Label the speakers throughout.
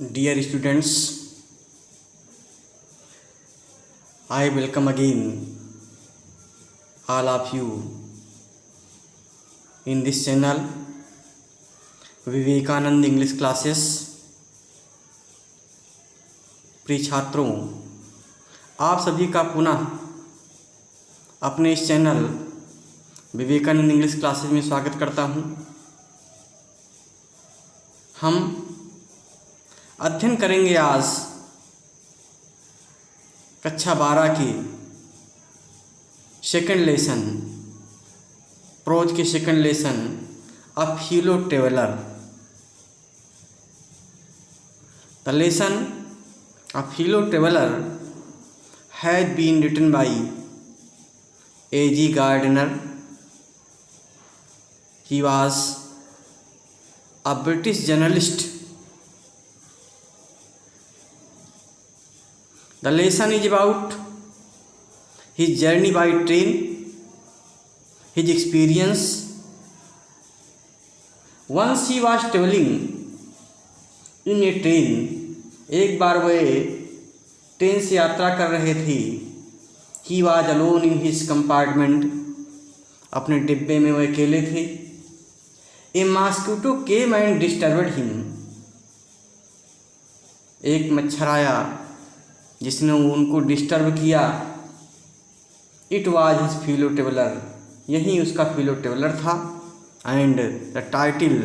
Speaker 1: Dear students, I welcome again all of you in this channel Vivekananda English classes. प्रिय छात्रों, आप सभी का पुनः अपने इस चैनल विवेकानंद इंग्लिश क्लासेस में स्वागत करता हूं। हम अध्ययन करेंगे आज कक्षा 12 की सेकंड लेसन, प्रोज के second lesson a fellow traveller. The lesson a fellow traveller has been written by A.G. Gardner. He was a British journalist. The lesson is about his journey by train, his experience. Once he was traveling in a train. एक बार वह train से यात्रा कर रहे थे। He was alone in his compartment. अपने डिब्बे में वह अकेले थे। A mosquito came and disturbed him. एक मच्छर आया जिसने उनको डिस्टर्ब किया। It was his fellow traveller, यही उसका फेलो ट्रेवलर था। And the title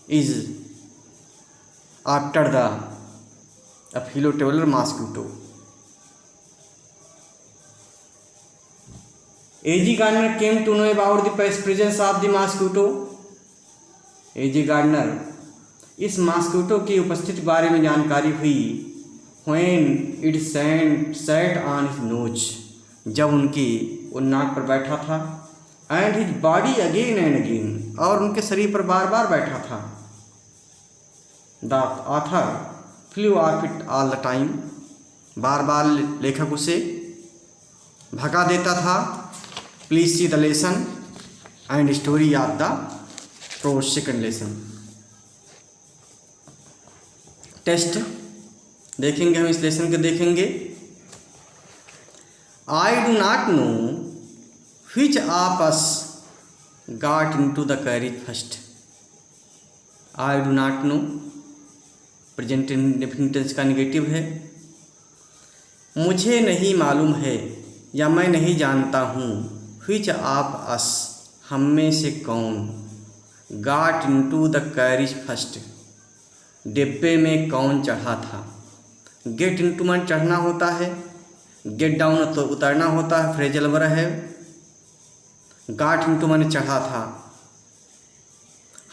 Speaker 1: is after the fellow traveller mosquito. A.G. Gardner came to know about the presence of the mosquito. A.G. Gardner इस मॉस्किटो की उपस्थिति बारे में जानकारी हुई when it sat on his nose, जब उनकी वो नाक पर बैठा था। and his body again and again, और उनके शरीर पर बार बार बैठा था। the author flew off it all the time, बार बार लेखक उसे भगा देता था। Please see the lesson and story of the prose second lesson. Test देखेंगे हम, इस लेसन के देखेंगे। I do not know which of us got into the carriage first. I do not know present indefinite tense का negative है। मुझे नहीं मालूम है या मैं नहीं जानता हूँ। व्हिच ऑफ अस हम में से कौन, got into the carriage first डिब्बे में कौन चढ़ा था। गेट इनटू मन चढ़ना होता है, गेट डाउन तो उतरना होता है, फ्रेजल वर्ब है। गॉट इनटू मन चढ़ा था।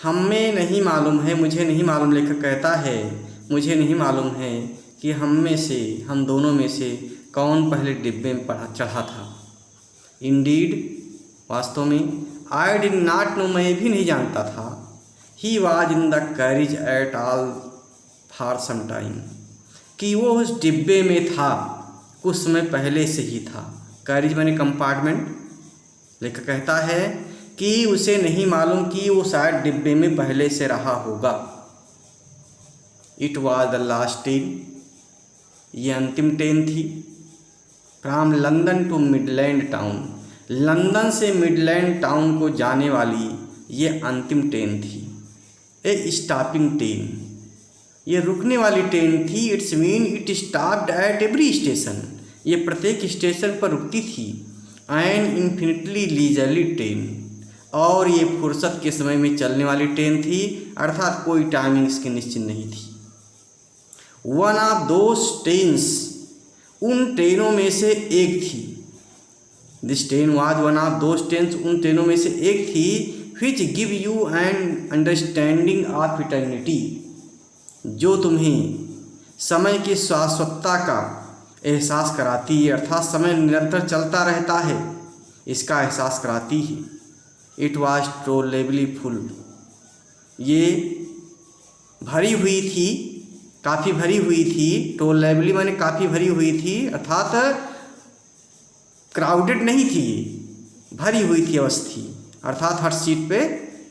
Speaker 1: हमें नहीं मालूम है, मुझे नहीं मालूम, लेखक कहता है मुझे नहीं मालूम है कि हम में से, हम दोनों में से कौन पहले डिब्बे में चढ़ा था। इंडीड वास्तव में, आई डिड नॉट नो मैं भी नहीं जानता था। He was in the carriage at all for some time, कि वो उस डिब्बे में था कुछ समय पहले से ही था। कैरेज माने कंपार्टमेंट। लेखक कहता है कि उसे नहीं मालूम कि वो शायद डिब्बे में पहले से रहा होगा। It was the last train, ये अंतिम ट्रेन थी। From London to Midland town, London से मिडलैंड टाउन को जाने वाली ये अंतिम ट्रेन थी। ए स्टॉपिंग ट्रेन, ये रुकने वाली ट्रेन थी। It's mean it stopped at every station, ये प्रत्येक स्टेशन पर रुकती थी। एंड इन्फिनिटली लीजरली ट्रेन, और ये फुर्सत के समय में चलने वाली ट्रेन थी, अर्थात कोई टाइमिंग इसकी निश्चित नहीं थी। वन ऑफ दोज ट्रेन्स, उन ट्रेनों में से एक थी। This train was one of those trains, उन ट्रेनों में से एक थी। Which give you an understanding of eternity, जो तुम्हें समय की शाश्वतता का एहसास कराती है, अर्थात समय निरंतर चलता रहता है, इसका एहसास कराती है। इट वॉज टोलेबली फुल, ये भरी हुई थी, काफ़ी भरी हुई थी। टोलेबली माने काफ़ी भरी हुई थी, अर्थात क्राउडेड नहीं थी, भरी हुई थी, अवस्थी थी, अर्थात हर सीट पे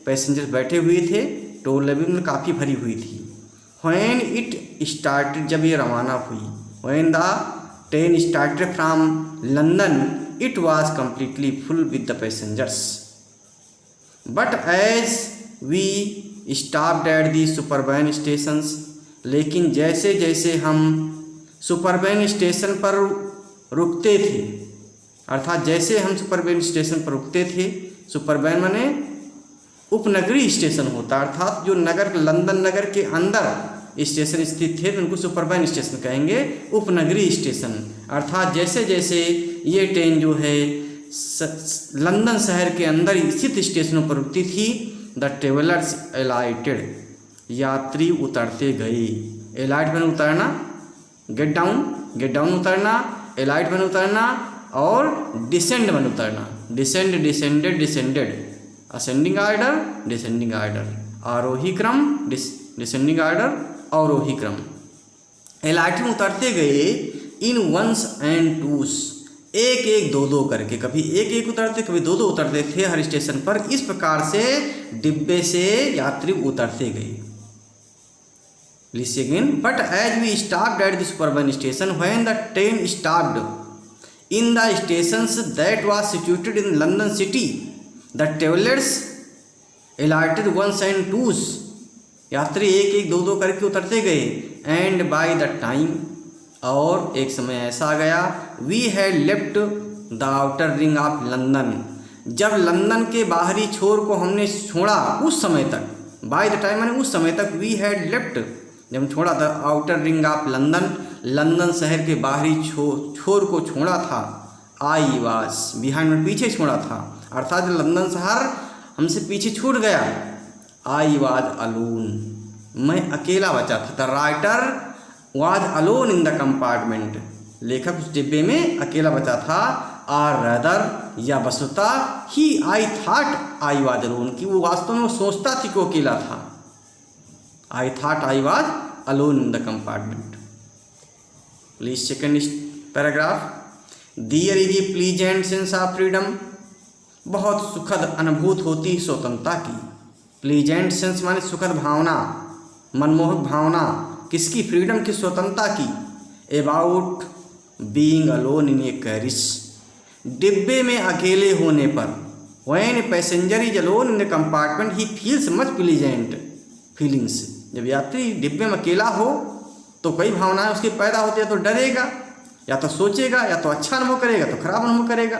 Speaker 1: पैसेंजर्स बैठे हुए थे। टोल लेवल में काफ़ी भरी हुई थी। व्हेन इट स्टार्टेड, जब ये रवाना हुई, when the train started from London it was completely full with the passengers, but as we stopped at the suburban stations, लेकिन जैसे जैसे हम सुपरबैन स्टेशन पर रुकते थे, अर्थात जैसे हम सुपरबैन स्टेशन पर रुकते थे, सुपरबैन माने उपनगरीय स्टेशन होता है, अर्थात जो नगर, लंदन नगर के अंदर स्टेशन स्थित थे उनको सुपरबैन स्टेशन कहेंगे, उपनगरीय स्टेशन। अर्थात जैसे जैसे ये ट्रेन जो है लंदन शहर के अंदर स्थित स्टेशनों पर रुकती थी, द ट्रेवलर्स एलाइटेड, यात्री उतरते गए। एलाइट मैंने उतरना, गेट डाउन उतरना, एलाइट मैंने उतरना, और डिसेंड मैंने उतरना, descend, descended, descended, ascending order, descending order, आरोही क्रम, डिसेंडिंग आर्डर, अवरोही क्रम। एलाइट में उतरते गए इन वंस एंड टूस, एक एक दो दो करके, कभी एक एक उतरते कभी दो दो उतरते थे हर स्टेशन पर। इस प्रकार से डिब्बे से यात्री उतरते गए। Listen again. But as we stopped at the suburban station, when the train stopped in the stations that was situated in London city, the travelers alighted ones and twos, यात्री एक एक दो दो करके उतरते गए। एंड बाय द टाइम, और एक समय ऐसा आ गया, we had left the outer ring of London, जब लंदन के बाहरी छोर को हमने छोड़ा, उस समय तक, बाय द टाइम माने उस समय तक, वी हैड लेफ्ट, जब हम छोड़ा था, outer ring of London, London शहर के बाहरी छोर को छोड़ा था। आई वाज बिहाइंड में, पीछे छोड़ा था, अर्थात जब लंदन शहर हमसे पीछे छूट गया। आई वाज अलोन, मैं अकेला बचा था। The writer was alone in the compartment, लेखक उस डिब्बे में अकेला बचा था। आर रदर, या वस्तुतः ही I thought I was alone, कि वो वास्तव में वो सोचता थी कि वो अकेला था। I thought I was alone in the compartment. Please second paragraph. There is a pleasant sense of freedom. बहुत सुखद अनुभूत होती है स्वतंत्रता की। प्लीजेंट सेंस माने सुखद भावना, मनमोहक भावना, किसकी? फ्रीडम की, स्वतंत्रता की। About being alone in A carriage, डिब्बे में अकेले होने पर। When passenger is alone in the compartment he feels much pleasant feelings, जब यात्री डिब्बे में अकेला हो तो कई भावनाएं उसकी पैदा होती है, तो डरेगा, या तो सोचेगा, या तो अच्छा अनुभव करेगा, तो खराब अनुभव करेगा।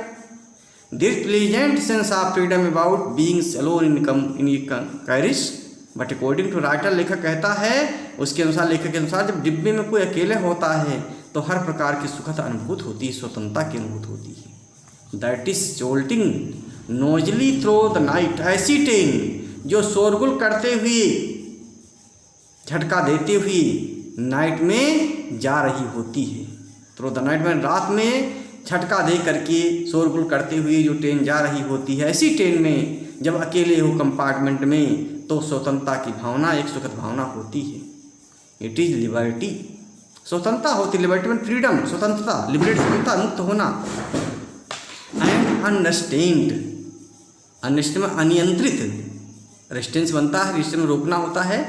Speaker 1: This pleasant sense of freedom about being alone in carriage, but according to writer, लेखक कहता है, उसके अनुसार, लेखक के अनुसार, जब डिब्बे में कोई अकेले होता है तो हर प्रकार की सुखद अनुभूत होती है, स्वतंत्रता की अनुभूत होती है। That is jolting noisily through the night, ऐसी ट्रेन जो शोरगुल करते हुए, झटका देते हुए नाइट में जा रही होती है। थ्रू द नाइट में, रात में झटका दे करके, शोरगुल करते हुए जो ट्रेन जा रही होती है, ऐसी ट्रेन में जब अकेले हो कंपार्टमेंट में, तो स्वतंत्रता की भावना एक सुखद भावना होती है। इट इज लिबर्टी, स्वतंत्रता होती, लिबर्टी में फ्रीडम, स्वतंत्रता, लिबरेट, स्वतंत्रता, मुक्त होना। एंड अनरेस्टेन्ड, अनरेस्टेन्ड में अनियंत्रित, रेस्टेंस बनता है, रेस्टेंस में रोकना होता है,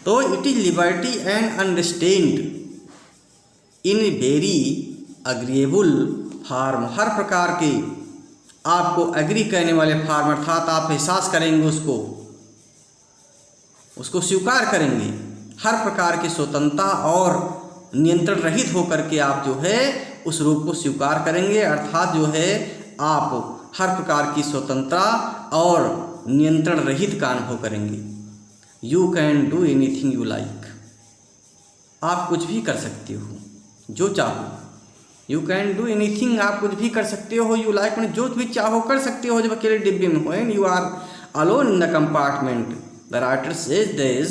Speaker 1: तो it is liberty and unrestrained in very agreeable form, हर प्रकार के आपको एग्री करने वाले फार्म, अर्थात आप एहसास करेंगे, उसको स्वीकार करेंगे। हर प्रकार की स्वतंत्रता और नियंत्रण रहित होकर के आप जो है उस रूप को स्वीकार करेंगे, अर्थात जो है आप हर प्रकार की स्वतंत्रता और नियंत्रण रहित का अनुभव करेंगे। You can do anything you like, आप कुछ भी कर सकते हो जो चाहो। यू कैन डू एनीथिंग, आप कुछ भी कर सकते हो। यू लाइक मैंने जो भी चाहो कर सकते हो जब अकेले डिब्बे में हो। And you are alone in the compartment, the writer says this,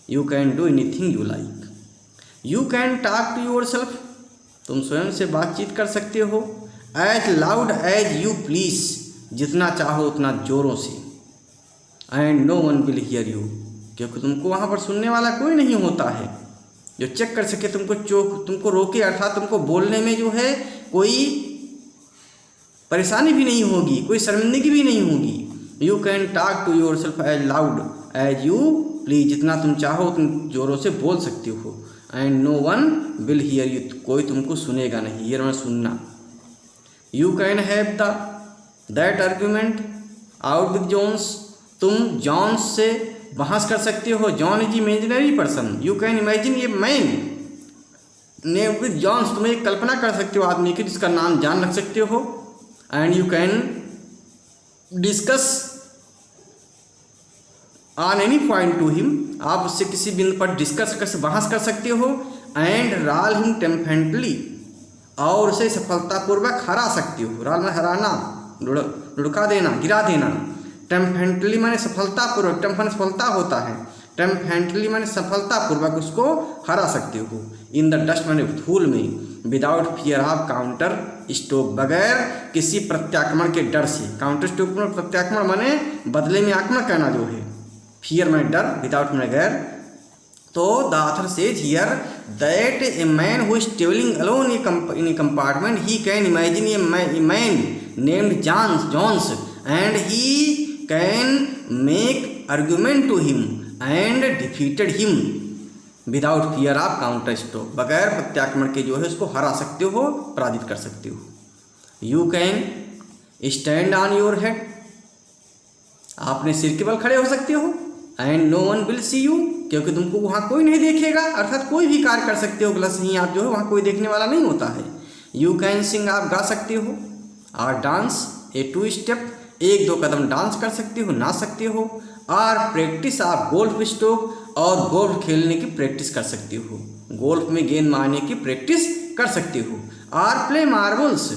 Speaker 1: you can do anything you like. You can talk to your self, तुम स्वयं से बातचीत कर सकते हो। As loud as you please, जितना चाहो उतना जोरों से। And no one will hear you, क्योंकि तुमको वहाँ पर सुनने वाला कोई नहीं होता है जो चेक कर सके, तुमको रोके, अर्थात तुमको बोलने में जो है कोई परेशानी भी नहीं होगी, कोई शर्मिंदगी भी नहीं होगी। You can talk to your self as loud as you please, जितना तुम चाहो तुम जोरों से बोल सकते हो। And no one will hear you, कोई तुमको सुनेगा नहीं, हियर में सुनना। You can have that argument out with Jones, तुम जॉन्स से बहस कर सकते हो। John is imaginary person, you can imagine a man name with Jones, तुम एक कल्पना कर सकते हो आदमी की जिसका नाम जान रख सकते हो। And you can discuss on any point two him, आप उससे किसी बिंदु पर डिस्कस कर बहस कर सकते हो। एंड राल हिम टेम्परेंटली, और उसे सफलतापूर्वक हरा सकते हो। राल में हराना, लुढ़का देना, गिरा देना। टेम्परेंटली माने सफलतापूर्वक, टेम्पन सफलता होता है, टेम्परेंटली माने सफलतापूर्वक उसको हरा सकते हो। इन द डस्ट माने धूल में। Without fear of counter stroke, बगैर किसी प्रत्याक्रमण के डर से। काउंटर स्ट्रोक में प्रत्याक्रमण माने बदले में आक्रमण करना जो है। फियर माने डर, विदाउट माने गैर। तो the author says here that a man who is travelling alone in a compartment, he can imagine a man named Jones and he can make argument to him and defeated him without fear of counter stroke, बगैर प्रत्याक्रमण के जो है उसको हरा सकते हो, पराजित कर सकते हो। You can stand on your head, आप अपने सिर के बल खड़े हो सकते हो। And no one will see you, क्योंकि तुमको वहाँ कोई नहीं देखेगा, अर्थात कोई भी कार्य कर सकते हो, गलत नहीं आप जो है वहाँ कोई देखने वाला नहीं होता है। यू कैन सिंग, आप गा सकते हो। और डांस ए 2 स्टेप, 1-2 कदम डांस कर सकते हो, नाच सकते हो। और प्रैक्टिस आप गोल्फ स्ट्रोक, और गोल्फ खेलने की प्रैक्टिस कर सकते हो, गोल्फ में गेंद मारने की प्रैक्टिस कर सकते हो। और प्ले मार्बल्स,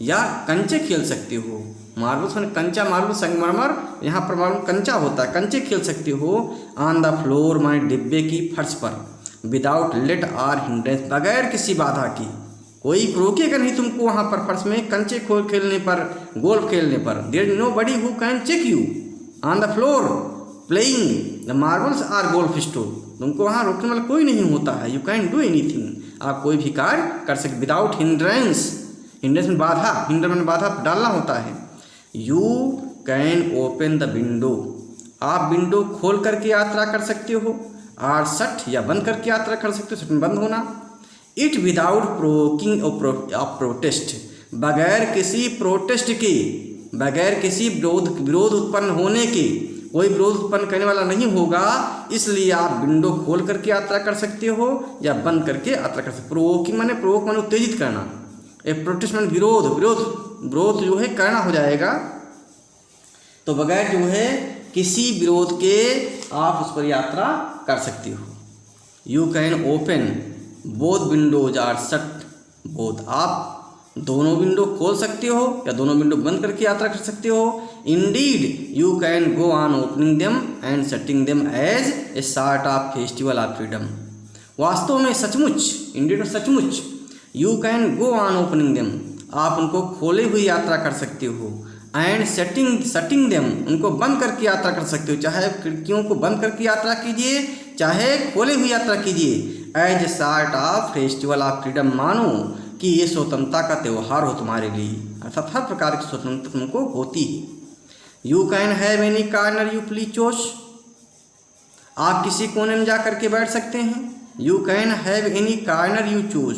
Speaker 1: या कंचे खेल सकते हो। मार्बल्स में कंचा, मार्बल संगमरमर, यहाँ पर मार्बल कंचा होता है, कंचे खेल सकते हो। ऑन द फ्लोर माने डिब्बे की फर्श पर। विदाउट लेट आर हिंड्रेंस, बगैर किसी बाधा की, कोई रोकेगा नहीं तुमको वहाँ पर फर्श में कंचे खेलने पर, गोल्फ खेलने पर। There is nobody who can check you on the floor playing the marbles or golf stroke, तुमको वहाँ रोकने वाला कोई नहीं होता है। यू कैन डू एनीथिंग, आप कोई भी कार्य कर सकते। विदाउट हिंड्रेंस, हिंड्रेंस में बाधा, हिंड्रेंस में बाधा डालना होता है। You can open the window, आप विंडो खोल करके यात्रा कर सकते हो। और शट, या बंद करके यात्रा कर सकते हो, शट में बंद होना। It without provoking of protest, बगैर किसी प्रोटेस्ट के, बगैर किसी विरोध उत्पन्न होने के, कोई विरोध उत्पन्न करने वाला नहीं होगा, इसलिए आप विंडो खोल करके यात्रा कर सकते हो या बंद करके यात्रा कर सकते हो। प्रोवोकिंग माने, प्रोवोक माने उत्तेजित करना, ए प्रोटेस्ट माने विरोध जो है करना हो जाएगा। तो बगैर जो है किसी विरोध के आप उस पर यात्रा कर सकते हो। You can open both windows or shut both, आप दोनों विंडो खोल सकते हो या दोनों विंडो बंद करके यात्रा कर सकते हो। Indeed you can go on opening them and shutting them as a sort of festival of freedom, वास्तव में सचमुच, इंडीड सचमुच। You can go on opening them, आप उनको खोले हुए यात्रा कर सकते हो। एंड शटिंग देम, उनको बंद करके यात्रा कर सकते हो, चाहे खिड़कियों को बंद करके यात्रा कीजिए, चाहे खोले हुई यात्रा कीजिए। As a sort of festival of freedom, मानो कि ये स्वतंत्रता का त्यौहार हो तुम्हारे लिए, अर्थात हर प्रकार की स्वतंत्रता तुमको होती है। You can have any corner you please choose, आप किसी कोने में जा करके बैठ सकते हैं। You can have any corner you choose,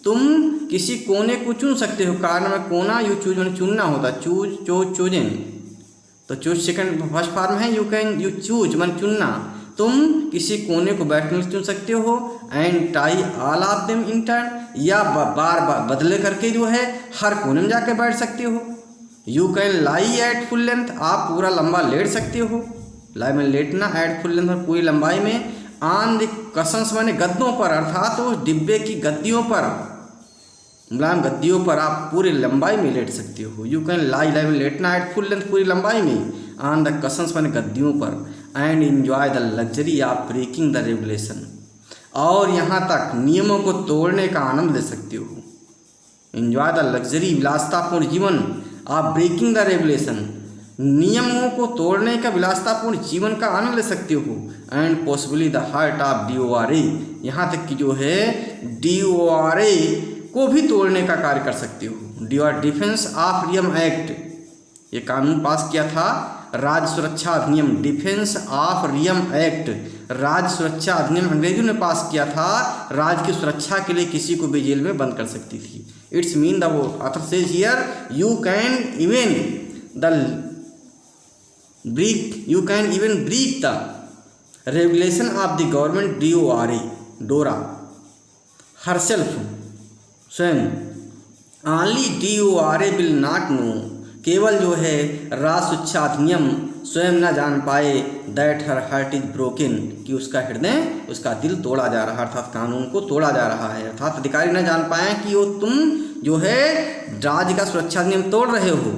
Speaker 1: तुम किसी कोने को चुन सकते हो। कॉर्नर में कोना, यू चूज मैंने चुनना होता, चूजिंग, तो चूज सेकंड फर्स्ट फॉर्म है। यू कैन यू चूज मैंने चुनना, तुम किसी कोने को बैठने से चुन सकते हो। And tie all of them in turn, या बार बदले करके जो है हर कोने में जाकर बैठ सकते हो। You can lie at full length, आप पूरा लंबा लेट सकते हो। लाई में लेटना, एट फुल लेंथ और पूरी लंबाई में। ऑन द कशंस माने गद्दों पर, अर्थात उस डिब्बे की गद्दियों पर, मुलायम गद्दियों पर आप पूरी लंबाई में लेट सकते हो। यू कैन लाई में लेटना, एट फुल लेंथ पूरी लंबाई में। ऑन द कशंस माने गद्दियों पर। And enjoy the luxury of breaking the regulation, और यहाँ तक नियमों को तोड़ने का आनंद ले सकते हो। एंजॉय द लग्जरी, विलासतापूर्ण जीवन, आप ब्रेकिंग द रेगुलेशन, नियमों को तोड़ने का विलासतापूर्ण जीवन का आनंद ले सकते हो। And possibly the heart of DORA, यहाँ तक कि जो है DORA को भी तोड़ने का कार्य कर सकते हो। डिफेंस ऑफ रियम एक्ट, ये कानून पास किया था राज्य सुरक्षा अधिनियम, डिफेंस ऑफ रियम एक्ट, राज्य सुरक्षा अधिनियम अंग्रेजों ने पास किया था, राज्य की सुरक्षा के लिए किसी को भी जेल में बंद कर सकती थी। It's mean the author says here you can even break the regulation of the government डोरा हरसेल्फ स्वयं only DORA will not know, केवल जो है राज्य सुरक्षा अधिनियम स्वयं न जान पाए that her heart is broken, कि उसका हृदय, उसका दिल तोड़ा जा रहा है, अर्थात कानून को तोड़ा जा रहा है। अर्थात अधिकारी न जान पाए कि वो तुम जो है राज्य का सुरक्षा अधिनियम तोड़ रहे हो।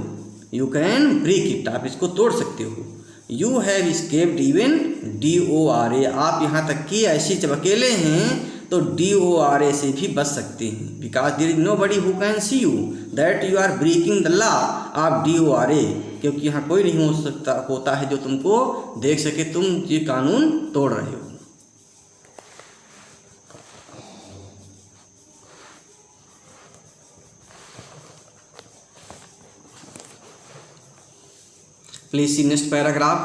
Speaker 1: यू कैन ब्रेक इट, आप इसको तोड़ सकते हो। You have escaped even DORA, आप यहाँ तक कि ऐसे जब अकेले हैं तो DORA से भी बच सकते हैं। Because there is nobody who can see you that you are breaking the law of DORA, क्योंकि यहाँ कोई नहीं होता है जो तुमको देख सके तुम ये कानून तोड़ रहे हो। Please see next paragraph.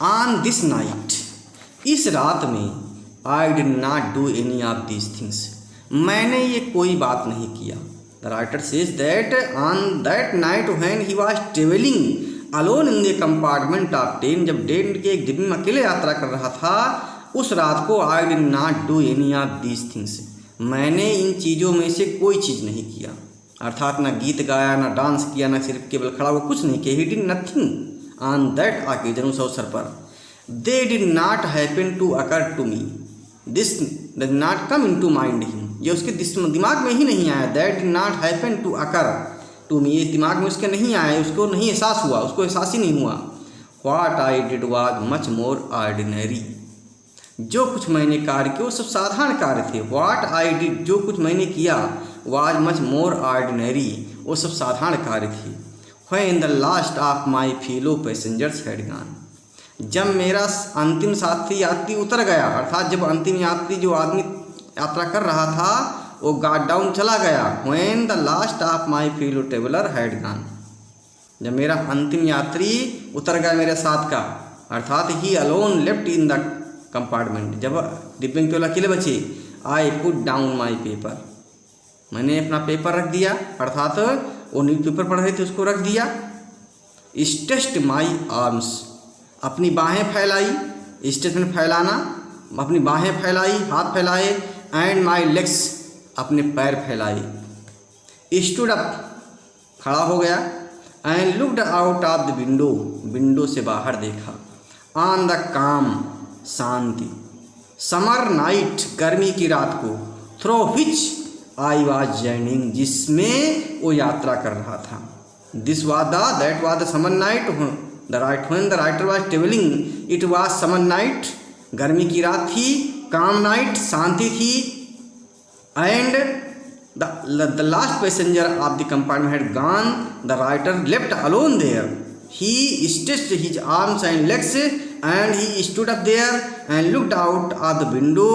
Speaker 1: On this night, इस रात में, I did not do any of these things, मैंने ये कोई बात नहीं किया। The writer says that on that night when he was travelling alone in the compartment of train, जब ट्रेन के एक डिब्बे में अकेले यात्रा कर रहा था, उस रात को I did not do any of these things, मैंने इन चीज़ों में से कोई चीज़ नहीं किया। अर्थात ना गीत गाया, ना डांस किया, ना सिर्फ केवल खड़ा हुआ, कुछ नहीं किया। He did nothing on that occasion, उस अवसर पर। They did not happen to occur to me, this does not come in to mind him, ये उसके दिमाग में ही नहीं आया। That did not happen to occur to me, ये दिमाग में उसके नहीं आया, उसको नहीं एहसास हुआ, उसको एहसास ही नहीं हुआ। What I did was much more ordinary, जो कुछ मैंने कार्य किया वो सब साधारण कार्य थे। व्हाट आई डिड, जो कुछ मैंने किया, वाज मच मोर ऑर्डिनरी, वो सब साधारण कार्य थे। When the last of my fellow passengers had gone, जब मेरा अंतिम साथी यात्री उतर गया, अर्थात जब अंतिम यात्री जो आदमी यात्रा कर रहा था वो गॉट डाउन चला गया। When the last of my fellow traveller had gone, जब मेरा अंतिम यात्री उतर गया मेरे साथ का, अर्थात ही alone left in the compartment, जब डिब्बे में केवल अकेले बचे। I put down my paper, मैंने अपना पेपर रख दिया, अर्थात वो न्यूज़ पेपर पढ़ रहे थे उसको रख दिया। स्ट्रेच्ड माई आर्म्स, अपनी बाहें फैलाई, स्ट्रेच फैलाना, अपनी बाहें फैलाई, हाथ फैलाए। एंड माई लेग्स, अपने पैर फैलाए। स्टूड अप, खड़ा हो गया। And looked out of the window, window से बाहर देखा। ऑन द काम, शांति। समर नाइट, गर्मी की रात को। Through which I was journeying, जिसमें वो यात्रा कर रहा था। This was that was the summer night, when the writer was travelling it was summer night, गर्मी की रात थी। काम नाइट, शांति थी। And the last passenger of the compartment had gone, the writer left alone there. He stretched his arms and legs, and he stood up there and looked out of the window,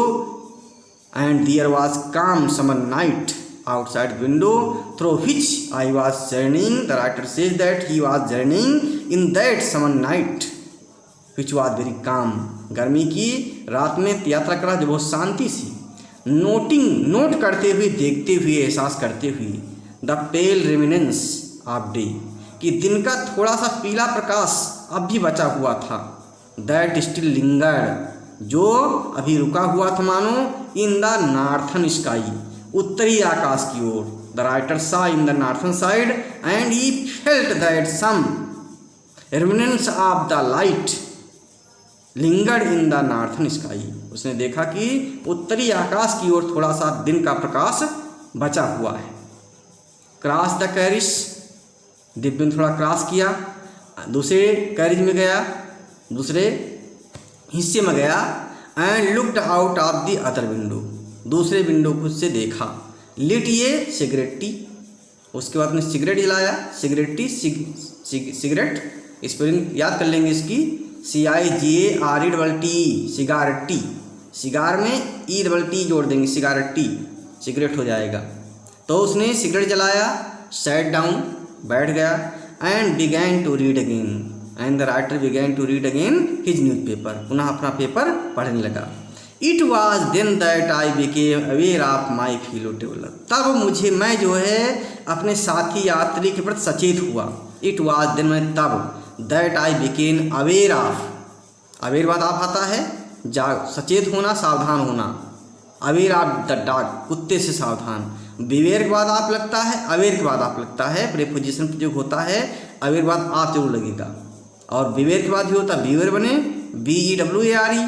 Speaker 1: and there was calm summer night outside the window through which I was journeying. The writer says that he was journeying in that summer night which was very calm. गर्मी की रात में यात्रा करा जो बहुत शांति सी। Note करते हुए, देखते हुए, एहसास करते हुए the pale remnants of day, कि दिन का थोड़ा सा पीला प्रकाश अब भी बचा हुआ था। दैट स्टिल लिंगर्ड, जो अभी रुका हुआ था मानो। इन द नॉर्थन स्काई, उत्तरी आकाश की ओर। The writer saw in the northern side and he felt that some remnants of the light lingered in the northern sky, उसने देखा कि उत्तरी आकाश की ओर थोड़ा सा दिन का प्रकाश बचा हुआ है। क्रॉस द कैरिज, डिब्बे में थोड़ा क्रॉस किया, दूसरे कैरिज में गया, दूसरे हिस्से में गया। And looked out of the other window, दूसरे विंडो को से देखा। लिट ये सिगरेटी, उसके बाद में सिगरेट जलाया। सिगरेटी, सिगरेट स्पेलिंग याद कर लेंगे इसकी, CIGARET, सिगारेटी। सिगार में E जोड़ देंगे, सिगारेटी, सिगरेट हो जाएगा। तो उसने सिगरेट जलाया। सैट डाउन, बैठ गया। And began to read again, and the writer began to read again his newspaper, पुनः अपना पेपर पढ़ने लगा। It was then that I became aware of my fellow traveller, तब मैं जो है अपने साथी यात्री के प्रति सचेत हुआ। इट वॉज देन मैं तब, that I became aware of, aware बाद आप आता है सचेत होना, सावधान होना, अवेयर ऑफ द डॉग, कुत्ते से सावधान। बिवेयर के बाद आप लगता है, अवेयर के बाद आप लगता है, प्रीपोजिशन प्रयोग होता है, अवेयर के बाद आप जरूर लगेगा। और बिवेयर के बाद भी होता है बीवेयर बने, BEWARE,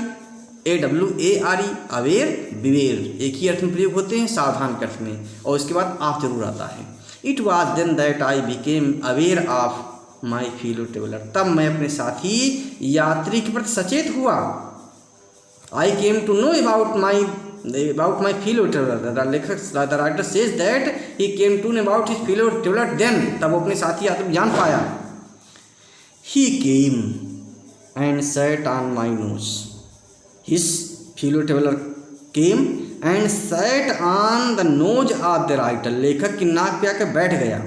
Speaker 1: अवेयर बिवेयर, एक ही अर्थ में प्रयोग होते हैं, सावधान के अर्थ में, और उसके बाद आप जरूर आता है। It was then that I became aware of my fellow traveller, तब मैं अपने साथी यात्री के प्रति सचेत हुआ। I came to know about my fellow traveller, the writer says that he came to know about his fellow traveller then, तब वो अपने साथी यात्री जान पाया। He came and sat on my nose, his fellow traveller came and sat on the nose of the writer, लेखक की नाक पे आकर बैठ गया।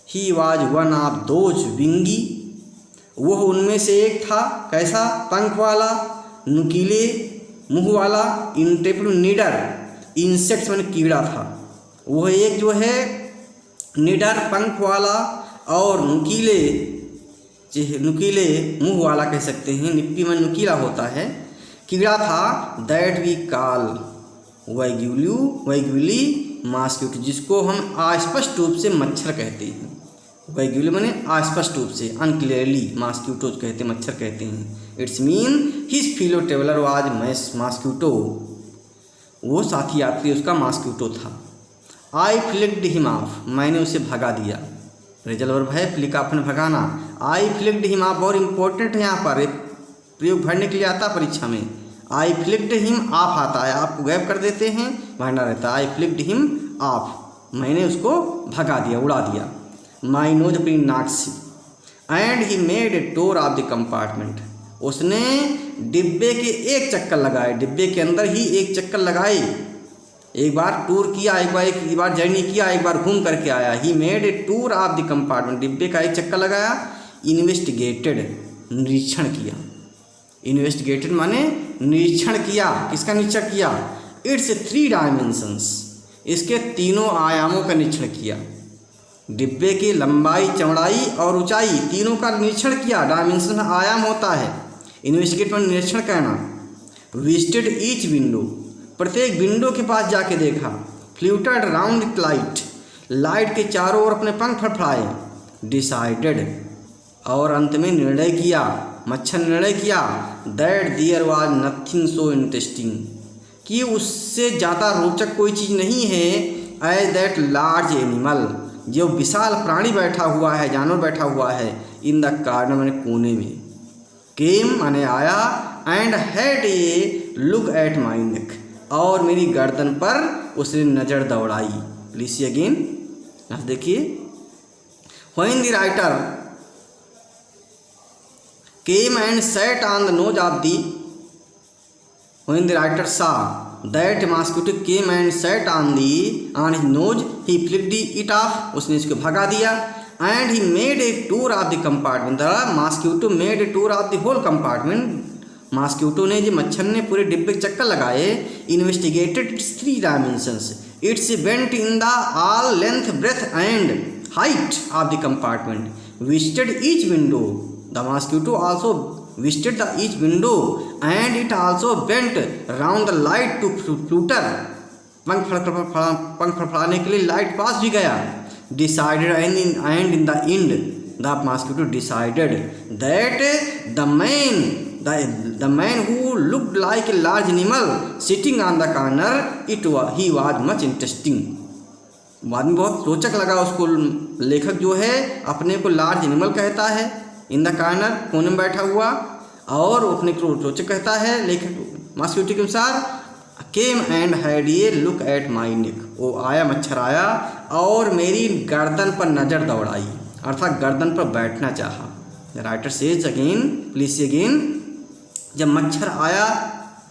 Speaker 1: He was one of those विंगी, वह उनमें से एक था, कैसा, पंख वाला, नुकीले मुंह वाला, इंटेपल नीडर, इंसेक्ट्स में कीड़ा था। वह एक जो है निडर, पंख वाला और नुकीले मुंह वाला कह सकते हैं, निप्पी में नुकीला होता है, कीड़ा था। दैट वी कॉल वैग्यूली मॉस्किटो, जिसको हम अस्पष्ट रूप से मच्छर कहते हैं। वैग्यूली माने अस्पष्ट रूप से, अनक्लियरली मॉस्किटो कहते, मच्छर कहते हैं। It's mean his fellow traveller was mosquito, वो साथी यात्री उसका मॉस्किटो था। आई फ्लिक्ड हिम ऑफ, मैंने उसे भगा दिया। प्रेजल वर्ब है, फ्लिक अपने भगाना। आई फ्लिक्ड हिम ऑफ बहुत इंपॉर्टेंट है, यहाँ पर प्रयोग भरने के लिए आता है परीक्षा में। आई फ्लिक्ड हिम ऑफ आता है, आपको गैप कर देते हैं, भरना रहता है। आई फ्लिक्ड हिम ऑफ, मैंने उसको भगा दिया, उड़ा दिया। माई नोज, अपनी नाक से। And he made a tour of the compartment, उसने डिब्बे के एक चक्कर लगाए, डिब्बे के अंदर ही एक चक्कर लगाए। एक बार टूर किया, एक बार जर्नी किया, एक बार घूम करके आया। ही made a tour of the compartment, डिब्बे का एक चक्कर लगाया। इन्वेस्टिगेटेड, निरीक्षण किया। इन्वेस्टिगेटेड माने निरीक्षण किया, किसका निरीक्षण किया? इट्स 3 डायमेंशंस, इसके तीनों आयामों का निरीक्षण किया। डिब्बे की लंबाई, चौड़ाई और ऊंचाई तीनों का निरीक्षण किया। डायमेंशन में आयाम होता है। इन्वेस्टिगेट में निरीक्षण करना। विजिटेड ईच विंडो, प्रत्येक विंडो के पास जाके देखा। Fluted round it light, light के चारों ओर अपने पंख फड़फड़ाए। डिसाइडेड, और अंत में निर्णय किया, मच्छर निर्णय किया। That there was nothing so interesting, कि उससे ज़्यादा रोचक कोई चीज़ नहीं है। एज दैट लार्ज एनिमल, जो विशाल प्राणी बैठा हुआ है, जानवर बैठा हुआ है। इन द कार्नर माने कोने में। केम माने आया। And had a look at my neck, और मेरी गर्दन पर उसने नज़र दौड़ाई। प्लीज सी अगेन, आप देखिए। When the writer came and sat on the nose of the, when the writer saw that mosquito came and sat on his nose, he flicked it off, उसने इसको भगा दिया। And he made a tour of the compartment, the mosquito made a tour of the whole compartment, mosquito ने, जो मच्छर ने पूरे डिब्बे के चक्कर लगाए। Investigated its 3 dimensions, its went in the all length, breadth and height of the compartment. Visited each window, the mosquito also visited the each window and it also went round the light to flutter, पंख फड़फड़ाने के लिए light pass भी गया। Decided and in the end the mosquito decided that the man who looked like a large animal sitting on the corner, he was much interesting, बाद में बहुत रोचक लगा उसको। लेखक जो है अपने को लार्ज एनिमल कहता है, इन द कार्नर, कोने में बैठा हुआ, और अपने को रोचक कहता है। लेखक मॉस्किटो के अनुसार came and had a look at my neck, वो आया, मच्छर आया और मेरी गर्दन पर नज़र दौड़ाई, अर्थात गर्दन पर बैठना चाहा। Writer says again, please see again. जब मच्छर आया,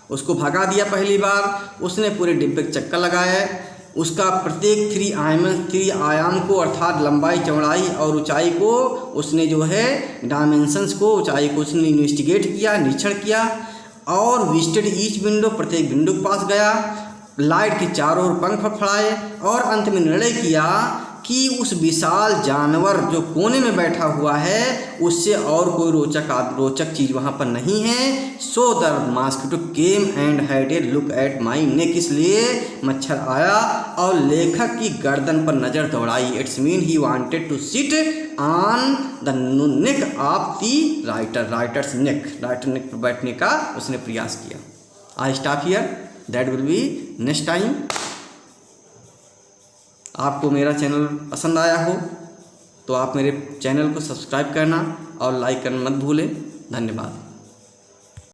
Speaker 1: उसको भगा दिया पहली बार, उसने पूरे डिब्बे के चक्कर लगाया। उसका प्रत्येक थ्री आयाम को अर्थात लंबाई, चौड़ाई और ऊंचाई को उसने जो है डायमेंशंस को, ऊंचाई को उसने इन्वेस्टिगेट किया, निरीक्षण किया। और विजिटेड ईच विंडो, प्रत्येक विंडो के पास गया, लाइट के चारों ओर पंख फड़फड़ाए और अंत में निर्णय किया कि उस विशाल जानवर जो कोने में बैठा हुआ है उससे और कोई रोचक चीज़ वहाँ पर नहीं है। So the mosquito came and had a look at my neck, इसलिए मच्छर आया और लेखक की गर्दन पर नज़र दौड़ाई। It's mean he wanted to sit on the neck of the writer's neck, writer neck पर बैठने का उसने प्रयास किया। I stop here, that will be next time. आपको मेरा चैनल पसंद आया हो तो आप मेरे चैनल को सब्सक्राइब करना और लाइक करना मत भूलें। धन्यवाद।